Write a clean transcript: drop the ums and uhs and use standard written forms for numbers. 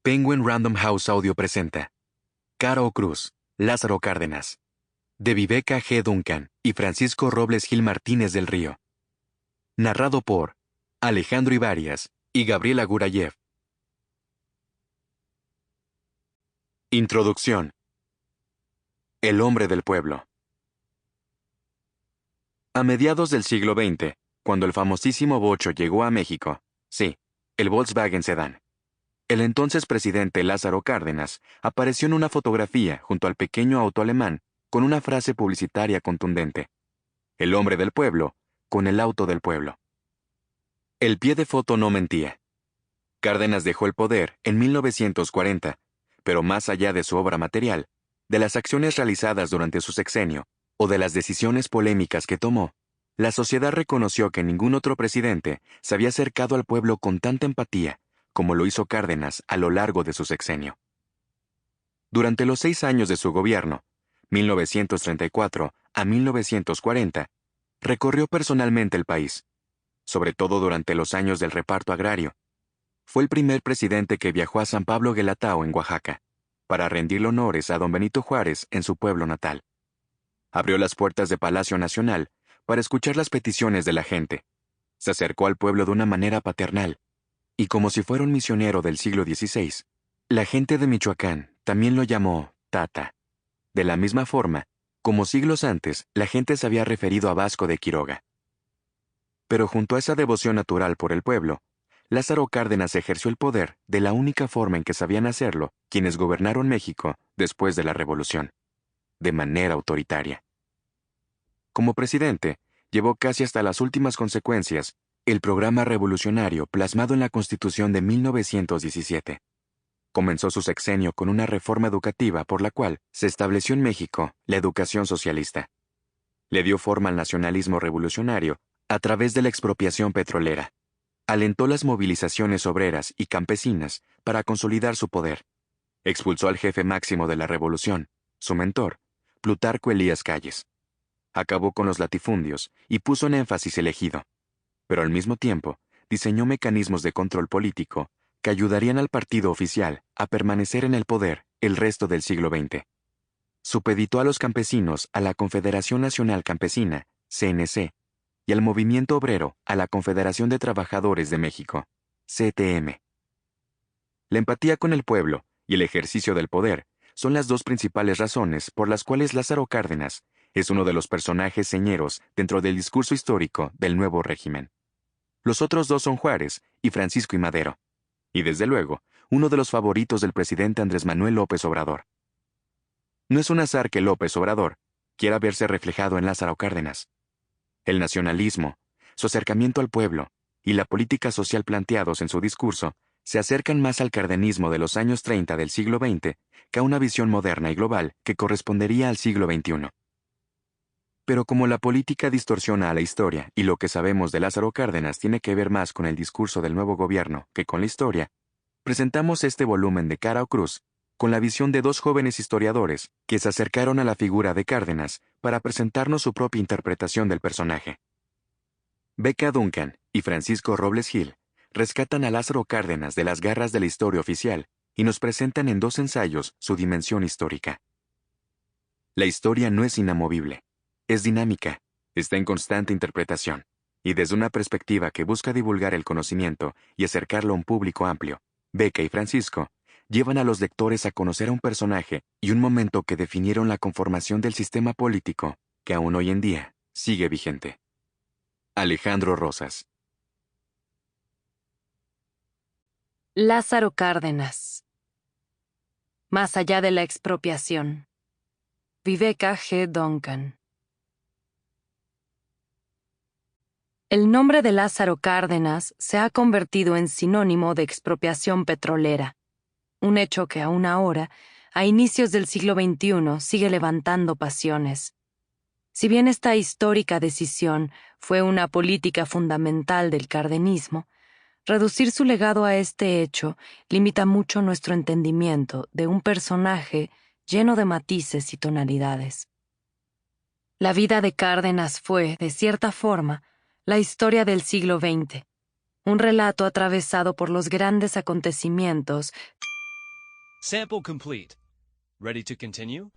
Penguin Random House Audio presenta Cara o Cruz, Lázaro Cárdenas, de Viveka G. Duncan y Francisco Robles Gil Martínez del Río. Narrado por Alejandro Ibarias y Gabriela Gurayev. Introducción. El hombre del pueblo. A mediados del siglo XX, cuando el famosísimo Bocho llegó a México, sí, el Volkswagen Sedán, el entonces presidente Lázaro Cárdenas apareció en una fotografía junto al pequeño auto alemán con una frase publicitaria contundente: el hombre del pueblo, con el auto del pueblo. El pie de foto no mentía. Cárdenas dejó el poder en 1940, pero más allá de su obra material, de las acciones realizadas durante su sexenio o de las decisiones polémicas que tomó, la sociedad reconoció que ningún otro presidente se había acercado al pueblo con tanta empatía como lo hizo Cárdenas a lo largo de su sexenio. Durante los 6 años de su gobierno, 1934 a 1940, recorrió personalmente el país, sobre todo durante los años del reparto agrario. Fue el primer presidente que viajó a San Pablo Guelatao, en Oaxaca, para rendirle honores a don Benito Juárez en su pueblo natal. Abrió las puertas de Palacio Nacional para escuchar las peticiones de la gente. Se acercó al pueblo de una manera paternal, y como si fuera un misionero del siglo XVI, la gente de Michoacán también lo llamó Tata. De la misma forma, como siglos antes, la gente se había referido a Vasco de Quiroga. Pero junto a esa devoción natural por el pueblo, Lázaro Cárdenas ejerció el poder de la única forma en que sabían hacerlo quienes gobernaron México después de la Revolución: de manera autoritaria. Como presidente, llevó casi hasta las últimas consecuencias el programa revolucionario plasmado en la Constitución de 1917. Comenzó su sexenio con una reforma educativa por la cual se estableció en México la educación socialista. Le dio forma al nacionalismo revolucionario a través de la expropiación petrolera. Alentó las movilizaciones obreras y campesinas para consolidar su poder. Expulsó al jefe máximo de la revolución, su mentor, Plutarco Elías Calles. Acabó con los latifundios y puso en énfasis el ejido. Pero al mismo tiempo, diseñó mecanismos de control político que ayudarían al partido oficial a permanecer en el poder el resto del siglo XX. Supeditó a los campesinos a la Confederación Nacional Campesina, CNC, y al movimiento obrero a la Confederación de Trabajadores de México, CTM. La empatía con el pueblo y el ejercicio del poder son las dos principales razones por las cuales Lázaro Cárdenas es uno de los personajes señeros dentro del discurso histórico del nuevo régimen. Los otros dos son Juárez y Francisco I. Madero, y desde luego, uno de los favoritos del presidente Andrés Manuel López Obrador. No es un azar que López Obrador quiera verse reflejado en Lázaro Cárdenas. El nacionalismo, su acercamiento al pueblo y la política social planteados en su discurso se acercan más al cardenismo de los años 30 del siglo XX que a una visión moderna y global que correspondería al siglo XXI. Pero como la política distorsiona a la historia y lo que sabemos de Lázaro Cárdenas tiene que ver más con el discurso del nuevo gobierno que con la historia, presentamos este volumen de Cara o Cruz con la visión de dos jóvenes historiadores que se acercaron a la figura de Cárdenas para presentarnos su propia interpretación del personaje. Viveka Duncan y Francisco Robles Gil rescatan a Lázaro Cárdenas de las garras de la historia oficial y nos presentan en 2 ensayos su dimensión histórica. La historia no es inamovible. Es dinámica, está en constante interpretación, y desde una perspectiva que busca divulgar el conocimiento y acercarlo a un público amplio, Viveka y Francisco llevan a los lectores a conocer a un personaje y un momento que definieron la conformación del sistema político que aún hoy en día sigue vigente. Alejandro Rosas. Lázaro Cárdenas. Más allá de la expropiación. Viveka G. Duncan. El nombre de Lázaro Cárdenas se ha convertido en sinónimo de expropiación petrolera, un hecho que aún ahora, a inicios del siglo XXI, sigue levantando pasiones. Si bien esta histórica decisión fue una política fundamental del cardenismo, reducir su legado a este hecho limita mucho nuestro entendimiento de un personaje lleno de matices y tonalidades. La vida de Cárdenas fue, de cierta forma, la historia del siglo XX, un relato atravesado por los grandes acontecimientos Sample complete. Ready to continue?